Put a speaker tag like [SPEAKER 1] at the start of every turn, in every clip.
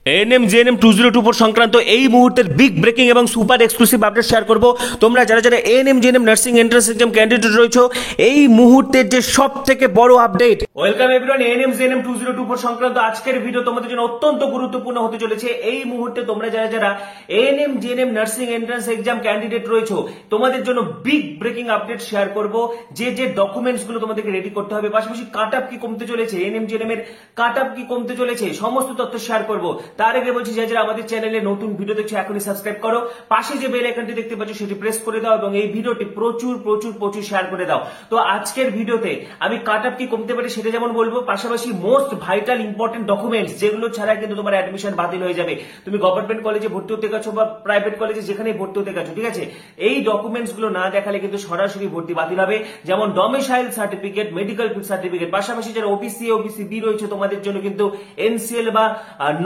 [SPEAKER 1] ANM GNM 2024 সংক্রান্ত এই মুহূর্তের বিগ ব্রেকিং এবং সুপার এক্সক্লুসিভ আপডেট শেয়ার করব। তোমরা যারা যারা ANM GNM nursing entrance exam candidate রয়েছো, এই মুহূর্তের যে সব থেকে বড় update. Welcome everyone, ANM GNM 2024 সংক্রান্ত আজকের ভিডিও তোমাদের জন্য অত্যন্ত গুরুত্বপূর্ণ হতে চলেছে। এই মুহূর্তে তোমরা যারা যারা ANM GNM nursing entrance exam candidate রয়েছো, তোমাদের জন্য বিগ ব্রেকিং আপডেট শেয়ার করব। যে যে ডকুমেন্টস গুলো তোমাদেরকে রেডি করতে হবে, পাশাপাশি কাট আপ কি কমতে চলেছে, এএনএম জেএনএম এর কাট আপ কি কমতে চলেছে, সমস্ত তথ্য শেয়ার করব। তার আগে বলছি, যারা যারা আমাদের চ্যানেলে নতুন ভিডিও দেখছো এখনই সাবস্ক্রাইব করো, পাশে যে বেল আইকনটি দেখতে পাচ্ছ সেটি প্রেস করে দাও এবং এই ভিডিওটি প্রচুর প্রচুর প্রচুর শেয়ার করে দাও। তো আজকের ভিডিওতে আমি কাট আপ কি কমতে পারে সেটা যেমন বলবো, পাশাপাশি মোস্ট ভাইটাল ইম্পর্টেন্ট ডকুমেন্টস যেগুলো ছাড়া কিন্তু তোমার অ্যাডমিশন বাতিল হয়ে যাবে। তুমি গভর্নমেন্ট কলেজে ভর্তি হতে গেছো বা প্রাইভেট কলেজে যেখানেই ভর্তি হতে গেছো, ঠিক আছে, এই ডকুমেন্টস গুলো না দেখালে কিন্তু সরাসরি ভর্তি বাতিল হবে। যেমন domicile certificate, medical field certificate, পাশাপাশি যারা ওবিসি ওবিসি বি রয়েছে তোমাদের জন্য কিন্তু এনসিএল বা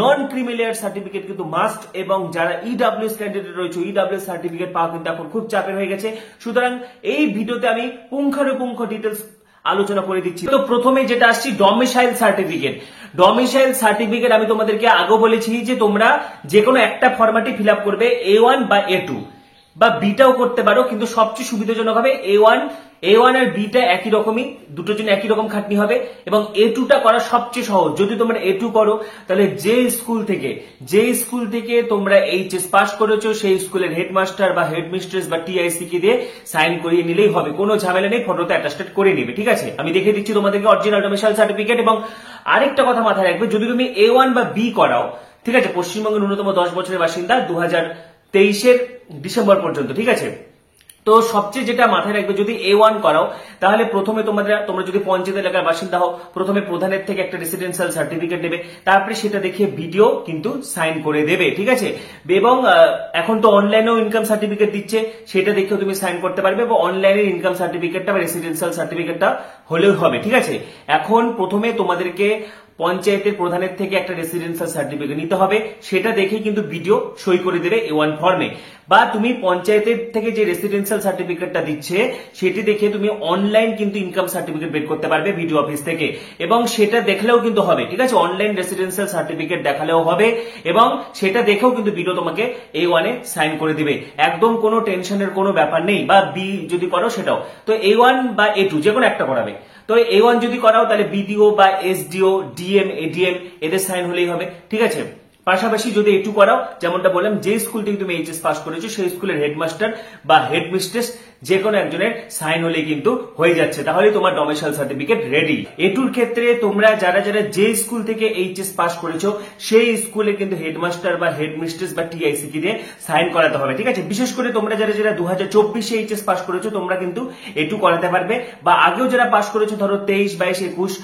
[SPEAKER 1] নন ক্রিমিলিয়ার সার্টিফিকেট কিন্তু মাস্ট, এবং যারা ইডব্লিউএস ক্যান্ডিডেট রয়েছে ইডব্লিউএস সার্টিফিকেট পাওয়া কিন্তু এখন খুব চাপের হয়ে গেছে। সুতরাং এই ভিডিওতে আমি পুঙ্খানুপুঙ্খ ডিটেলস আলোচনা করে দিচ্ছি। তো প্রথমে যেটা আসছি, ডমিসাইল সার্টিফিকেট। ডমিসাইল সার্টিফিকেট আমি তোমাদেরকে আগে বলেছি যে তোমরা যে কোনো একটা ফরম্যাটে ফিল আপ করবে, A1 বা A2 বা বিটাও করতে পারো, কিন্তু সবচেয়ে সুবিধাজনক হবে A1 আর বিটা একই রকমই, দুটোর জন্য একই রকম খাটনি হবে, এবং A2টা করা সবচেয়ে সহজ। যদি তোমরা A2 করো তাহলে যে স্কুল থেকে তোমরা এইচএস পাস করেছো সেই স্কুলের হেডমাস্টার বা হেডমিস্ট্রেস বা টিআইসি কে দিয়ে সাইন করিয়ে নিলেই হবে, কোনো ঝামেলা নেই, ফটোতে অ্যাটাস্টেড করে নিবে, ঠিক আছে। আমি দেখিয়ে দিচ্ছি তোমাদেরকে অরিজিনাল ডমিসাইল সার্টিফিকেট। এবং আরেকটা কথা মাথায় রাখবে, যদি তুমি A1 বা বি করাও, ঠিক আছে, পশ্চিমবঙ্গের ন্যূনতম 10 বছরের বাসিন্দা 2023 ডিসেম্বর পর্যন্ত, ঠিক আছে। তো সবচেয়ে যেটা মাথায় রাখবে, যদি A1 করাও তাহলে প্রথমে তোমরা যদি পঞ্চায়েত এলাকার বাসিন্দা হও, প্রথমে প্রধানের থেকে একটা রেসিডেন্সিয়াল সার্টিফিকেট নেবে, তারপরে সেটা দেখিয়ে ভিডিও কিন্তু সাইন করে দেবে, ঠিক আছে। এবং এখন তো অনলাইনেও ইনকাম সার্টিফিকেট দিচ্ছে, সেটা দেখেও তুমি সাইন করতে পারবে, এবং অনলাইনে ইনকাম সার্টিফিকেটটা বা রেসিডেন্সিয়াল সার্টিফিকেটটা হলেও হবে, ঠিক আছে। এখন প্রথমে তোমাদেরকে পঞ্চায়েতের প্রধানের থেকে একটা রেসিডেন্সিয়াল সার্টিফিকেট নিতে হবে, সেটা দেখে কিন্তু ভিডিও সই করে দেবে A1 ফর্মে। বা তুমি পঞ্চায়েতের থেকে যে রেসিডেন্সিয়াল সার্টিফিকেটটা দিচ্ছে সেটি দেখে তুমি অনলাইন কিন্তু ইনকাম সার্টিফিকেট বের করতে পারবে ভিডিও অফিস থেকে, এবং সেটা দেখলেও কিন্তু হবে, ঠিক আছে। অনলাইন রেসিডেন্সিয়াল সার্টিফিকেট দেখালেও হবে, এবং সেটা দেখেও কিন্তু ভিডিও তোমাকে A1 এ সাইন করে দিবে। একদম কোনো টেনশনের কোনো ব্যাপার নেই। বা বি যদি করো সেটাও, তো A1 বা A2 যে কোনো একটা করাবে। তো A1 যদি করাও তাহলে বিডিও বা এসডিও, ডিএম, এডিএম এদের সাইন হলেই হবে, ঠিক আছে। পাশাপাশি যদি A2 করাও, যেমনটা বললাম, যে স্কুল থেকে তুমি এইচএস পাস করেছো সেই স্কুলের হেডমাস্টার বা হেডমিস্ট্রেস যে কোনো একজনের সাইন হলে কিন্তু হয়ে যাচ্ছে, তাহলে তোমার ডমিসাইল সার্টিফিকেট রেডি। A2 ক্ষেত্রে তোমরা যারা যারা যে স্কুল থেকে এইচএস পাস করেছো সেই স্কুলে কিন্তু হেডমাস্টার বা হেডমিস্ট্রেস বা টিআইসি কে দিয়ে সাইন করাতে হবে, ঠিক আছে। বিশেষ করে তোমরা যারা যারা 2024 এইচএস পাস করেছো তোমরা কিন্তু A2 করাতে পারবে, বা আগেও যারা পাস করেছো ধরো 23, 22, 21,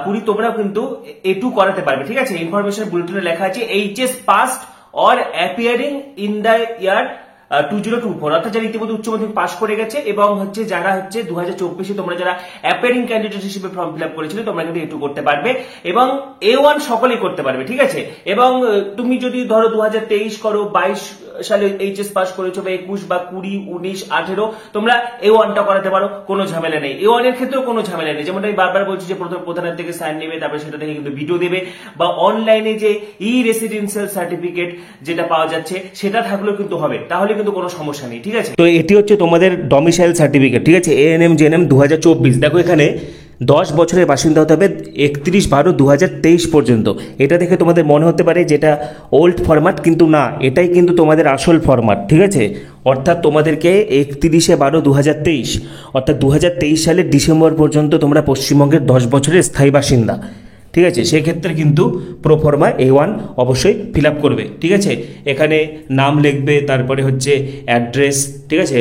[SPEAKER 1] 20 তোমরাও কিন্তু A2 করাতে পারবে, ঠিক আছে। ইনফরমেশন বুলেটিনে লেখা আছে HS passed or appearing in the year 2024, অর্থাৎ যারা ইতিমধ্যে উচ্চ মাধ্যমিক পাস করে গেছে এবং যারা 2024 তোমরা যারা অ্যাপিয়ারিং ক্যান্ডিডেট হিসেবে ফর্ম ফিল আপ করেছিলে তোমরা কিন্তু A2 করতে পারবে, এবং A1 সকলেই করতে পারবে, ঠিক আছে। এবং তুমি যদি ধরো 2023 করো, 22 সালে এইচএস পাস করেছো, বা 21 বা 20, 19, 18 তোমরা A1টা করাতে পারো, কোনো ঝামেলা নেই। A1 এর ক্ষেত্রেও কোনো ঝামেলা নেই, যেমনটা আমি বারবার বলছি যে প্রধানের থেকে সাইন নেবে, তারপরে সেটা থেকে কিন্তু ভিডিও দেবে, বা অনলাইনে যে ই রেসিডেন্সিয়াল সার্টিফিকেট যেটা পাওয়া যাচ্ছে সেটা থাকলেও কিন্তু হবে, তাহলে কিন্তু কোনো সমস্যা নেই, ঠিক আছে। তো এটি হচ্ছে তোমাদের ডমিসাইল সার্টিফিকেট, ঠিক আছে, এএনএম জেএনএম 2024। দেখো এখানে 10 বছরের বাসিন্দা হতে হবে 31/12/2023 পর্যন্ত। এটা দেখে তোমাদের মনে হতে পারে যেটা ওল্ড ফরম্যাট, কিন্তু না, এটাই কিন্তু তোমাদের আসল ফরম্যাট, ঠিক আছে। অর্থাৎ তোমাদেরকে 31/12/2023 অর্থাৎ 2023 সালের ডিসেম্বর পর্যন্ত তোমরা পশ্চিমবঙ্গের 10 বছরের স্থায়ী বাসিন্দা, ঠিক আছে। সেক্ষেত্রে কিন্তু প্রোফর্মা A1 অবশ্যই ফিল আপ করবে, ঠিক আছে। এখানে নাম লিখবে, তারপরে হচ্ছে অ্যাড্রেস, ঠিক আছে,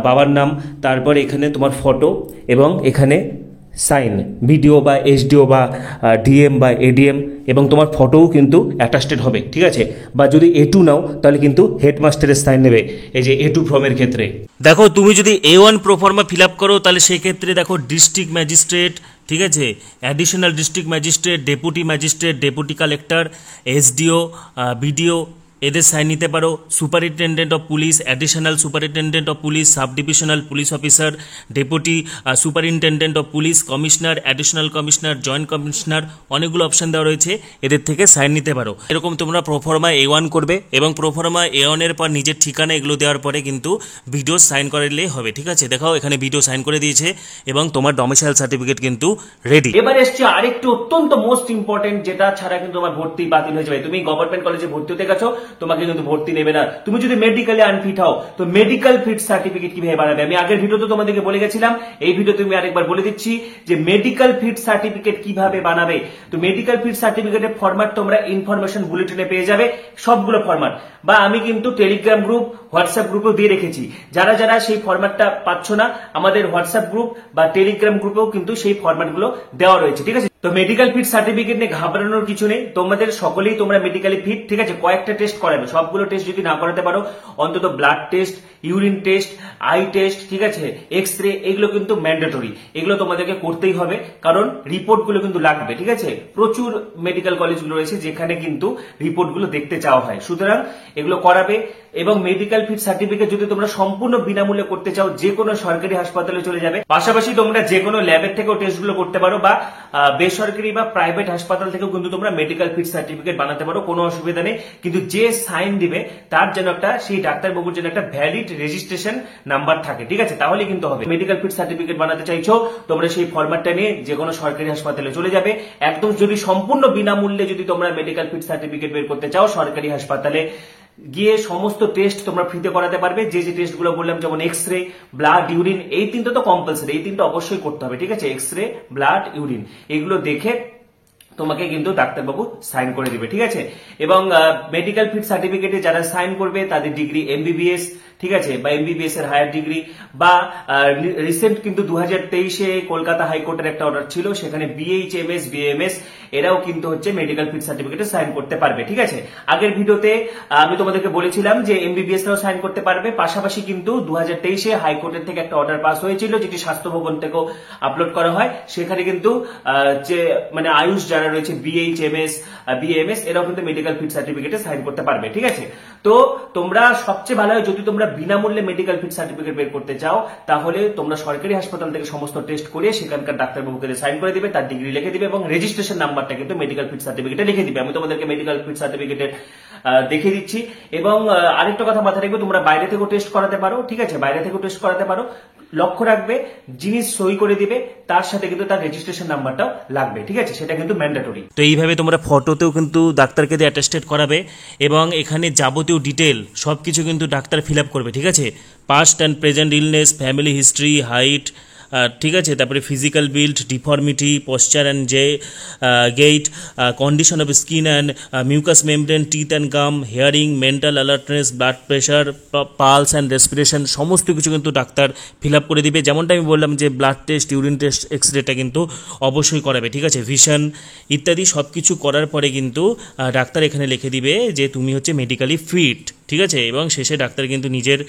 [SPEAKER 1] বাবার নাম, তারপরে এখানে তোমার ফটো, এবং এখানে সাইন ভিডিও বা এসডিও বা ডিএম বা এডিএম, এবং তোমার ফটোও কিন্তু অ্যাটাস্টেড হবে, ঠিক আছে। বা যদি A2 নাও তাহলে কিন্তু হেডমাস্টারের সাইন নেবে, এই যে A2 ফর্মের ক্ষেত্রে। দেখো তুমি যদি A1 প্রোফর্মা ফিল আপ করো তাহলে সেই ক্ষেত্রে দেখো ডিস্ট্রিক্ট ম্যাজিস্ট্রেট, ঠিক আছে, additional district magistrate, deputy magistrate, deputy collector, SDO, BDO, এদের সাইন নিতে পারো superintendent of police, additional superintendent of police, sub divisional police officer, deputy superintendent of police, commissioner, additional commissioner, joint commissioner, অনেকগুলো option দেওয়া রয়েছে, এদের থেকে sign নিতে পারো। এরকম তোমরা প্রোফর্মা A1 করবে এবং প্রোফর্মা A1 এর পর নিজের ঠিকানা এগুলো দেওয়ার পরে কিন্তু ভিডিও সাইন করলেই হবে, ঠিক আছে। দেখাও এখানে ভিডিও সাইন করে দিয়েছে এবং তোমার ডমিসাইল সার্টিফিকেট কিন্তু রেডি। এবার এসছে আরেকটু অত্যন্ত মোস্ট ইম্পর্টেন্ট, যেটা ছাড়া কিন্তু তোমার ভর্তি বাতিল হয়ে যাবে। তুমি গভর্নমেন্ট কলেজে ভর্তি হতে গেছো, তোমাকে কিন্তু ভর্তি নেবে না। তুমি যদি মেডিকেলে আনফিট হও, তো মেডিকেল ফিট সার্টিফিকেট কিভাবে বানাবে? আমি আগের ভিডিওতে তোমাদেরকে বলে গেছিলাম, এই ভিডিওতে আমি আরেকবার বলে দিচ্ছি যে মেডিকেল ফিট সার্টিফিকেট কিভাবে বানাবে। তো মেডিকেল ফিট সার্টিফিকেটের ফরম্যাট তোমরা ইনফরমেশন বুলেটিনে পেয়ে যাবে, সবগুলো ফরম্যাট, বা আমি কিন্তু টেলিগ্রাম গ্রুপ, হোয়াটসঅ্যাপ গ্রুপেও দিয়ে রেখেছি। যারা যারা সেই ফরম্যাটটা পাচ্ছ না, আমাদের হোয়াটসঅ্যাপ গ্রুপ বা টেলিগ্রাম গ্রুপেও কিন্তু সেই ফরম্যাটগুলো দেওয়া রয়েছে, ঠিক আছে। তো মেডিকেল ফিট সার্টিফিকেট নিয়ে ঘাবড়ানোর কিছু নেই, তোমাদের সকলেই তোমরা মেডিকেলি ফিট, ঠিক আছে। কয়েকটা টেস্ট করাবে, সবগুলো টেস্ট যদি না করাতে পারো অন্তত blood test, urine test, I test, ঠিক আছে, এক্স-রে, এগুলো কিন্তু ম্যান্ডেটরি, এগুলো তোমাদেরকে করতেই হবে, কারণ রিপোর্টগুলো কিন্তু লাগবে, ঠিক আছে। প্রচুর মেডিকেল কলেজগুলো রয়েছে যেখানে কিন্তু রিপোর্টগুলো দেখতে চাওয়া হয়, সুতরাং এগুলো করাবে। এবং মেডিকেল ফিট সার্টিফিকেট যদি তোমরা সম্পূর্ণ বিনামূল্যে করতে চাও, যে কোনো সরকারি হাসপাতালে চলে যাবে। পাশাপাশি তোমরা যে কোনো ল্যাবের থেকেও টেস্টগুলো করতে পারো, বা বেসরকারি বা প্রাইভেট হাসপাতাল থেকেও কিন্তু তোমরা মেডিকেল ফিট সার্টিফিকেট বানাতে পারো, কোনো অসুবিধা নেই। কিন্তু যে সাইন দিবে তার যেন একটা, সেই ডাক্তারবাবুর যেন একটা ভ্যালিড রেজিস্ট্রেশন নাম্বার থাকে, ঠিক আছে, তাহলে কিন্তু হবে। মেডিকেল ফিট সার্টিফিকেট বানাতে চাইছো, তোমরা সেই ফরম্যাটটা নিয়ে যে কোনো সরকারি হাসপাতালে চলে যাবে। একদম যদি সম্পূর্ণ বিনামূল্যে যদি তোমরা মেডিকেল ফিট সার্টিফিকেট বের করতে চাও, সরকারি হাসপাতালে গিয়ে সমস্ত টেস্ট তোমরা ফ্রিতে করাতে পারবে। যে যে টেস্টগুলো বললাম, যেমন এক্স-রে, ব্লাড, ইউরিন, এই তিনটা তো কম্পালসারি, এই তিনটা অবশ্যই করতে হবে, ঠিক আছে। এক্স-রে, ব্লাড, ইউরিন, এগুলো দেখে তোমাকে কিন্তু ডাক্তারবাবু সাইন করে দিবে, ঠিক আছে। এবং মেডিকেল ফিট সার্টিফিকেটে যারা সাইন করবে তাদের ডিগ্রি MBBS, ঠিক আছে, বা MBBS এর হায়ার ডিগ্রি, বা রিসেন্ট কিন্তু 2023-এ কলকাতা হাইকোর্টের একটা অর্ডার ছিল, সেখানে BHMS, BAMS এরাও কিন্তু হচ্ছে মেডিকেল ফিট সার্টিফিকেটে সাইন করতে পারবে, ঠিক আছে। আগের ভিডিওতে আমি তোমাদেরকে বলেছিলাম যে MBBS রাও সাইন করতে পারবে। পাশাপাশি কিন্তু 2023-এ হাইকোর্টের থেকে একটা অর্ডার পাস হয়েছিল, যেটি স্বাস্থ্য ভবন থেকেও আপলোড করা হয়। সেখানে কিন্তু যে মানে আয়ুষ যারা রয়েছে, BHMS, BAMS, এরাও কিন্তু মেডিকেল ফিট সার্টিফিকেটে সাইন করতে পারবে, ঠিক আছে। তো তোমরা সবচেয়ে ভালো হয় যদি তোমরা বিনামূল্যে মেডিকেল ফিট সার্টিফিকেট বের করতে চাও, তাহলে তোমরা সরকারি হাসপাতাল থেকে সমস্ত টেস্ট করে সেখানকার ডাক্তারবাবুকে সাইন করে দিবে, তার ডিগ্রি লিখে দিবে এবং রেজিস্ট্রেশন নাম্বারটা কিন্তু মেডিকেল ফিট সার্টিফিকেটে লিখে দিবে। আমি তোমাদেরকে মেডিকেল ফিট সার্টিফিকেটের দেখিয়ে দিচ্ছি। এবং আরেকটা কথা মাথায় রাখবে, তোমরা বাইরে থেকেও টেস্ট করাতে পারো, ঠিক আছে, বাইরে থেকেও টেস্ট করাতে পারো। লক্ষ্য রাখবে, যিনি সই করে দিবে তার সাথে কিন্তু তার রেজিস্ট্রেশন নাম্বারটাও লাগবে, ঠিক আছে, সেটা কিন্তু ম্যান্ডেটরি। তো এইভাবে তোমরা ফটোতেও কিন্তু ডাক্তারকে দিয়ে অ্যাটেস্টেড করাবে এবং এখানে যাবতীয় ডিটেল সবকিছু কিন্তু ডাক্তার ফিল আপ করবে, ঠিক আছে। Past and present illness, family history, height, ঠিক আছে, তারপরে physical build, deformity, posture and gait, condition of skin and mucous membrane, teeth and gum, hearing, mental alertness, blood pressure, pulse and respiration, সমস্ত কিছু কিন্তু doctor fill up করে দিবে। যেমনটা আমি বললাম যে ব্লাড টেস্ট, ইউরিন টেস্ট, এক্সরেটা কিন্তু অবশ্যই করাবে, ঠিক আছে, ভিশন ইত্যাদি সব কিছু করার পরে কিন্তু ডাক্তার এখানে লিখে দিবে যে তুমি হচ্ছে মেডিকেলি ফিট, ঠিক আছে। এবং শেষে ডাক্তার কিন্তু নিজের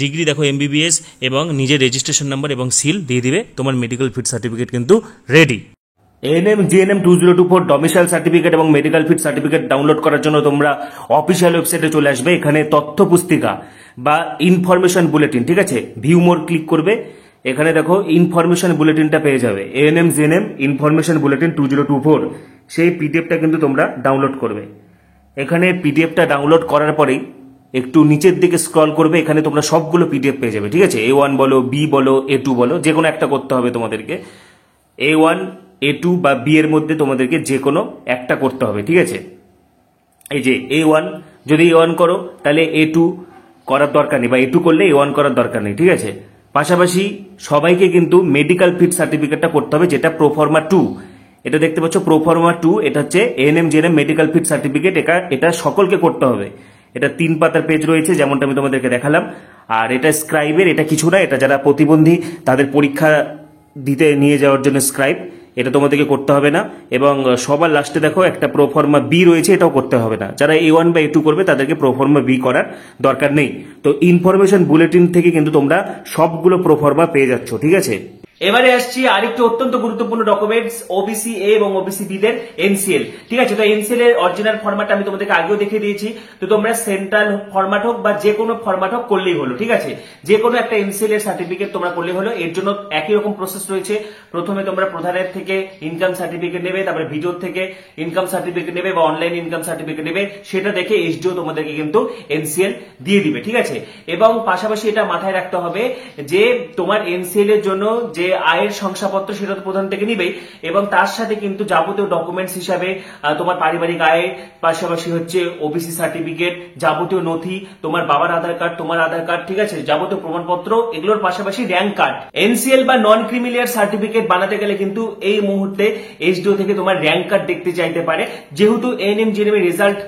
[SPEAKER 1] ডিগ্রি, দেখো MBBS, এবং নিজের রেজিস্ট্রেশন নাম্বার এবং সিল দিয়ে দিবে, তোমার মেডিকেল ফিট সার্টিফিকেট কিন্তু ready. ANM GNM 2024 domicile certificate এবং মেডিকেল ফিট সার্টিফিকেট ডাউনলোড করার জন্য তোমরা অফিসিয়াল ওয়েবসাইটে চলে আসবে। এখানে তথ্য পুস্তিকা বা ইনফরমেশন বুলেটিন, ঠিক আছে, ভিউ মোর ক্লিক করবে, এখানে দেখো ইনফরমেশন বুলেটিনটা পেয়ে যাবে, ANM GNM ইনফরমেশন বুলেটিন 2024, সেই পিডিএফটা কিন্তু তোমরা ডাউনলোড করবে। এখানে পিডিএফটা ডাউনলোড করার পরেই একটু নিচের দিকে স্ক্রল করবে, এখানে তোমরা সবগুলো পিডিএফ পেয়ে যাবে, ঠিক আছে। A1 বলো, B বলো, A2 বলো, যে কোনো একটা করতে হবে তোমাদেরকে। A1, A2 বা B এর মধ্যে তোমাদেরকে যে কোনো একটা করতে হবে, ঠিক আছে। এই যে A1, যদি A1 করো তাহলে A2 করার দরকার নেই, বা A2 করলে A1 করার দরকার নেই, ঠিক আছে। পাশাপাশি সবাইকে কিন্তু মেডিকেল ফিট সার্টিফিকেটটা করতে হবে, যেটা প্রোফর্মা 2, এটা দেখতে পাচ্ছ প্রোফর্মা 2, এটা হচ্ছে ANM GNM medical fit certificate, এটা সকলকে করতে হবে। এটা 3 পাতার পেজ রয়েছে, যেমনটা আমি তোমাদেরকে দেখালাম। আর এটা স্ক্রাইবের, এটা কিছু না, এটা যারা প্রতিবন্ধী তাদের পরীক্ষা দিতে নিয়ে যাওয়ার জন্য স্ক্রাইব, এটা তোমাদেরকে করতে হবে না। এবং সবার লাস্টে দেখো একটা প্রোফর্মা B রয়েছে, এটাও করতে হবে না। যারা A1 বা A2 করবে তাদেরকে প্রোফর্মা B করার দরকার নেই। তো ইনফরমেশন বুলেটিন থেকে কিন্তু তোমরা সবগুলো প্রোফর্মা পেয়ে যাচ্ছ, ঠিক আছে। এবারে আসছি আরেকটি অত্যন্ত গুরুত্বপূর্ণ ডকুমেন্টস ওবিসি এ এবং ওবিসি বি দের এনসিএল। ঠিক আছে, তো এনসিএল এর অরিজিনাল ফরম্যাট আমি তোমাদেরকে আগেও দেখিয়ে দিয়েছি। তো তোমরা সেন্ট্রাল ফরম্যাট হোক বা যে কোনো ফরম্যাট হোক করলেই হলো। ঠিক আছে, যে কোনো একটা এনসিএল এর সার্টিফিকেট তোমরা করলেই হলো। এর জন্য একই রকম প্রসেস রয়েছে। প্রথমে তোমরা প্রধানের থেকে ইনকাম সার্টিফিকেট নেবে, তারপরে ভিডিওর থেকে ইনকাম সার্টিফিকেট নেবে বা অনলাইন ইনকাম সার্টিফিকেট নেবে, সেটা দেখে এসডিও তোমাদেরকে কিন্তু এনসিএল দিয়ে দিবে। ঠিক আছে, এবং পাশাপাশি এটা মাথায় রাখতে হবে যে তোমার এনসিএল এর জন্য যে আয়ের শংসাপত্র সেটা তো প্রধান থেকে নিবেই, এবং তার সাথে কিন্তু যাবতীয় ডকুমেন্টস হিসাবে তোমার পারিবারিক আয়, পাশাপাশি হচ্ছে ওবিসি সার্টিফিকেট, যাবতীয় নথি, তোমার বাবার আধার কার্ড, তোমার আধার কার্ড, ঠিক আছে, যাবতীয় প্রমাণপত্র, এগুলোর পাশাপাশি র্যাঙ্ক কার্ড। এনসিএল বা নন ক্রিমিলিয়ার সার্টিফিকেট বানাতে গেলে কিন্তু এই মুহূর্তে এসডিও থেকে তোমার র্যাঙ্ক কার্ড দেখতে চাইতে পারে। যেহেতু এএনএম জিএনএম এর রেজাল্ট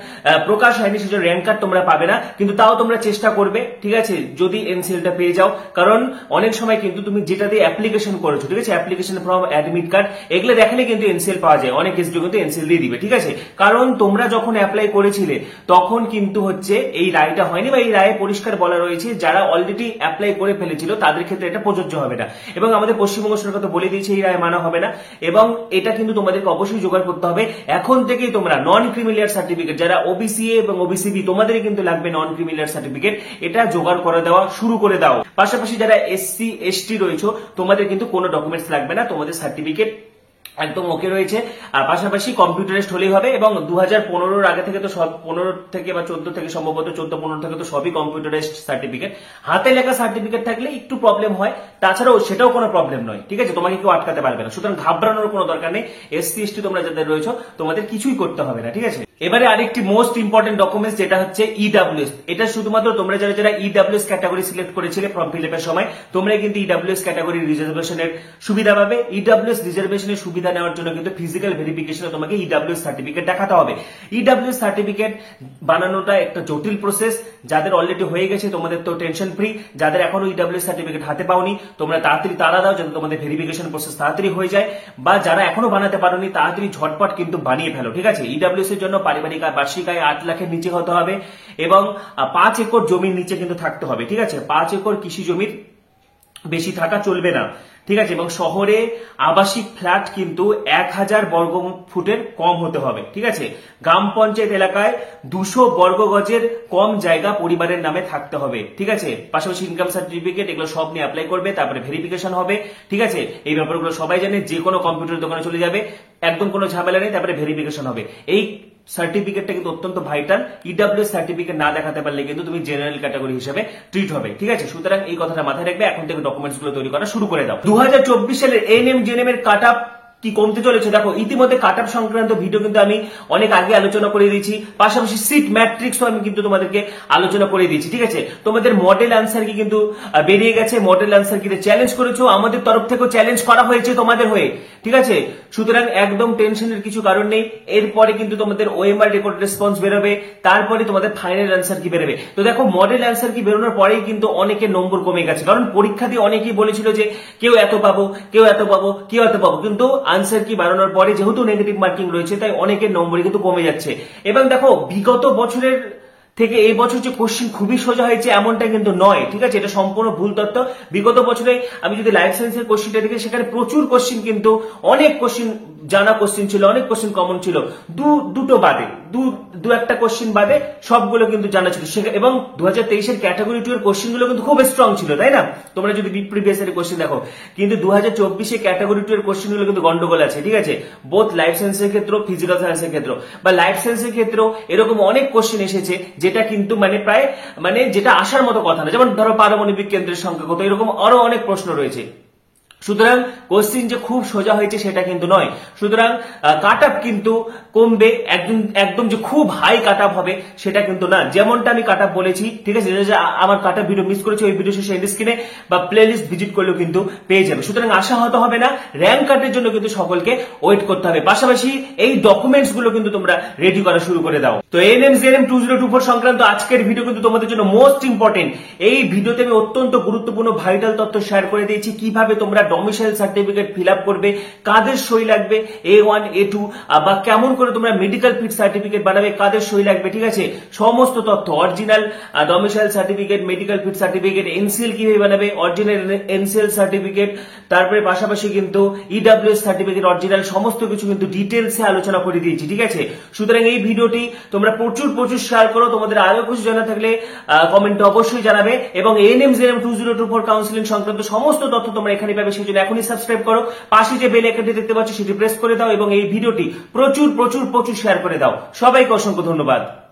[SPEAKER 1] প্রকাশ হয়নি, সেজন্য র্যাঙ্ক কার্ড তোমরা পাবে না, কিন্তু তাও তোমরা চেষ্টা করবে। ঠিক আছে, যদি এনসিএলটা পেয়ে যাও, কারণ অনেক সময় কিন্তু তুমি যেটা দিয়ে অ্যাপ্লিকেশন করেছো, ঠিক আছে, অ্যাপ্লিকেশন ফর্ম, অ্যাডমিট কার্ড, এগুলো দেখালে কিন্তু এনসিএল পাওয়া যায়। অনেক এসডিও কিন্তু এনসিএল দিয়ে দিবে। ঠিক আছে, কারণ তোমরা যখন অ্যাপ্লাই করেছিলে তখন কিন্তু হচ্ছে এই রায়টা হয়নি, বা এই রায়ে পরিষ্কার বলা রয়েছে যারা অলরেডি অ্যাপ্লাই করে ফেলেছিল তাদের ক্ষেত্রে এটা প্রযোজ্য হবে না। এবং আমাদের পশ্চিমবঙ্গ সরকার তো বলে দিয়েছে এই রায় মানা হবে না, এবং এটা কিন্তু তোমাদেরকে অবশ্যই জোগাড় করতে হবে। এখন থেকেই তোমরা নন ক্রিমিলিয়ার সার্টিফিকেট, যারা ওবিসি এ এবং ওবিসি বি, তোমাদের কিন্তু লাগবে নন ক্রিমিলিয়ার সার্টিফিকেট, এটা জোগাড় করে দেওয়া শুরু করে দাও। পাশাপাশি যারা এসসি এসটি রয়েছে, তোমাদের কিন্তু কোনো ডকুমেন্টস লাগবে না, তোমাদের সার্টিফিকেট একদম ওকে রয়েছে। আর পাশাপাশি কম্পিউটারাইজড হলেই হবে, এবং 2015 আগে থেকে তো সব, 15 থেকে বা 14 থেকে, সম্ভবত 14-15 থেকে তো সবই কম্পিউটারাইজড সার্টিফিকেট। হাতে লেখা সার্টিফিকেট থাকলে একটু প্রবলেম হয়, তাছাড়াও সেটাও কোনো প্রবলেম নয়। ঠিক আছে, তোমাকে কেউ আটকাতে পারবে না, সুতরাং ঘাবড়ানোর কোনো দরকার নেই। এসসি এসটি তোমরা যাদের রয়েছে তোমাদের কিছুই করতে হবে না। ঠিক আছে, এবারে আরেকটি মোস্ট ইম্পর্টেন্ট ডকুমেন্টস, যেটা হচ্ছে ইডব্লিউএস। এটা শুধুমাত্র তোমরা যারা যারা ইডব্লিউএস ক্যাটাগরি সিলেক্ট করেছিলে ফর্ম ফিল আপের সময়, তোমরা কিন্তু ইডব্লিউএস ক্যাটাগরি রিজার্ভেশনের সুবিধা পাবে। ইডব্লিউএস রিজার্ভেশনের সুবিধা নেওয়ার জন্য কিন্তু ফিজিক্যাল ভেরিফিকেশনে তোমাকে ইডব্লিউএস সার্টিফিকেট দেখাতে হবে। ইডব্লিউএস সার্টিফিকেট বানানোটা একটা জটিল প্রসেস। যাদের অলরেডি হয়ে গেছে তোমাদের তো টেনশন ফ্রি, যাদের এখনো ইডব্লিউএস সার্টিফিকেট হাতে পাওনি তোমরা তাড়াতাড়ি তাড়া দাও, যাতে তোমাদের ভেরিফিকেশন প্রসেস তাড়াতাড়ি হয়ে যায়, বা যারা এখনো বানাতে পারোনি তাড়াতাড়ি ঝটপট কিন্তু বানিয়ে ফেলো। ঠিক আছে, ইডব্লিউএস এর জন্য পারিবারিক আয়, বার্ষিক আয় 8 লাখের নিচে হতে হবে, এবং 5 একর জমির নিচে কিন্তু থাকতে হবে। ঠিক আছে, 5 একর কৃষি জমির বেশি থাকা চলবে না। ঠিক আছে, এবং শহরে আবাসিক ফ্ল্যাট কিন্তু 1000 বর্গ ফুটের কম হতে হবে। ঠিক আছে, গ্রাম পঞ্চায়েত এলাকায় 200 বর্গ গজের কম জায়গা পরিবারের নামে থাকতে হবে। ঠিক আছে, পাশাপাশি ইনকাম সার্টিফিকেট, এগুলো সব নিয়ে অ্যাপ্লাই করবে, তারপরে ভেরিফিকেশন হবে। ঠিক আছে, এই ব্যাপারগুলো সবাই জানে, যে কোনো কম্পিউটার দোকানে চলে যাবে, একদম কোনো ঝামেলা নেই, তারপরে ভেরিফিকেশন হবে। এই সার্টিফিকেটটা কিন্তু অত্যন্ত ভাইটাল। ইডব্লিউএস সার্টিফিকেট না দেখাতে পারলে কিন্তু তুমি জেনারেল ক্যাটাগরি হিসেবে ট্রিট হবে। ঠিক আছে, সুতরাং এই কথাটা মাথায় রাখবে, এখন থেকে ডকুমেন্টস গুলো তৈরি করা শুরু করে দাও। 2024 সালের এএনএম জিএনএম এর কাট আপ কি কমতে চলেছে দেখো। ইতিমধ্যে কাট আপ সংক্রান্ত ভিডিও কিন্তু আমি অনেক আগে আলোচনা করে দিয়েছি, পাশাপাশি সিট ম্যাট্রিক্সও আমি কিন্তু তোমাদেরকে আলোচনা করে দিয়েছি। ঠিক আছে, তোমাদের মডেল আনসার কি কিন্তু বেরিয়ে গেছে, মডেল আনসার কি চ্যালেঞ্জ করেছো, আমাদের তরফ থেকেও চ্যালেঞ্জ করা হয়েছে তোমাদের হয়ে। ঠিক আছে, সুতরাং একদম টেনশনের কিছু কারণ নেই। এরপরে কিন্তু তোমাদের ওএমআর রেকর্ড রেসপন্স বেরোবে, তারপরে তোমাদের ফাইনাল আনসার কি বেরোবে। তো দেখো, মডেল আনসার কি বেরোনোর পরেই কিন্তু অনেকের নম্বর কমে গেছে, কারণ পরীক্ষা দিয়ে অনেকেই বলেছিল যে কেউ এত পাবো, কেউ এত পাবো, কেউ এত পাবো, কিন্তু আনসার কি বাড়ানোর পরে যেহেতু নেগেটিভ মার্কিং রয়েছে, তাই অনেকের নম্বরই কিন্তু কমে যাচ্ছে। এবং দেখো, বিগত বছরের থেকে এই বছর যে কোশ্চিন খুবই সোজা হয়েছে এমনটা কিন্তু নয়। ঠিক আছে, এটা সম্পূর্ণ ভুল তথ্য। বিগত বছরে আমি যদি লাইফ সায়েন্সের কোশ্চিনটা দেখি, সেখানে প্রচুর কোশ্চিন কিন্তু, অনেক কোশ্চিন জানা কোশ্চিন ছিল, অনেক কোশ্চিন কমন ছিল, দুটো বাদে, দু একটা কোশ্চিন বাদে সবগুলো কিন্তু জানা ছিল। এবং 2023 ক্যাটাগরি 2 এর কোশ্চিন গুলো কিন্তু খুব স্ট্রং ছিল, তাই না? তোমরা যদি প্রিভিয়াস এর কোশ্চিন দেখো, কিন্তু 2024 ক্যাটাগরি 2 এর কোশ্চিন গুলো কিন্তু গন্ডগোল আছে। ঠিক আছে, বোথ লাইফ সায়েন্সের ক্ষেত্রে, ফিজিক্যাল সায়েন্সের ক্ষেত্রে, বা লাইফ সায়েন্সের ক্ষেত্রেও এরকম অনেক কোশ্চিন এসেছে যেটা কিন্তু প্রায় যেটা আসার মতো কথা না। যেমন ধরো পারমাণবিক কেন্দ্রের সংখ্যা কত, এরকম আরো অনেক প্রশ্ন রয়েছে। সুতরাং কোশ্চিন যে খুব সোজা হয়েছে সেটা কিন্তু নয়। সুতরাং কাট আপ কিন্তু কমবে, একদম যে খুব হাই কাট আপ হবে সেটা কিন্তু না। যেমনটা আমি কাট আপ বলেছি, ঠিক আছে, আমার কাট আপ ভিডিও মিস করেছি, ওই ভিডিও শেষে এন্ড স্ক্রিনে বা প্লে লিস্ট ভিজিট করলেও কিন্তু পেয়ে যাবে। সুতরাং আশা হতে হবে না, র্যাঙ্ক কার্ডের জন্য কিন্তু সকলকে ওয়েট করতে হবে। পাশাপাশি এই ডকুমেন্টস গুলো কিন্তু তোমরা রেডি করা শুরু করে দাও। তো এএনএম জিএনএম 2024 সংক্রান্ত আজকের ভিডিও কিন্তু তোমাদের জন্য মোস্ট ইম্পর্টেন্ট। এই ভিডিওতে আমি অত্যন্ত গুরুত্বপূর্ণ ভাইটাল তথ্য শেয়ার করে দিয়েছি, কিভাবে তোমরা ডমিসাইল সার্টিফিকেট ফিল আপ করবে, কাদের সই লাগবে, A1 A2 বা কেমন করে তোমরা মেডিকেল ফিট সার্টিফিকেট বানাবে, কাদের সই লাগবে, ঠিক আছে, সমস্ত তথ্য, original domicile certificate, medical fit certificate, NCL কিভাবে বানাবে, অরিজিনাল এনসিএল সার্টিফিকেট, তারপরে পাশাপাশি কিন্তু ইডব্লিউএস সার্টিফিকেট অরিজিনাল, সমস্ত কিছু কিন্তু ডিটেলসে আলোচনা করে দিয়েছি, ঠিক আছে। সুতরাং এই ভিডিওটি তোমরা প্রচুর শেয়ার করো। তোমাদের আরো কিছু জানা থাকলে কমেন্টে অবশ্যই জানাবে, এবং এএনএম জেএনএম 2024 কাউন্সিলিং সংক্রান্ত সমস্ত তথ্য তোমরা এখানে পাবে। সেই জন্য এখনই সাবস্ক্রাইব করো, পাশে যে বেল আইকনটি দেখতে পাচ্ছ সেটি প্রেস করে দাও, এবং এই ভিডিওটি প্রচুর শেয়ার করে দাও। সবাইকে অসংখ্য ধন্যবাদ।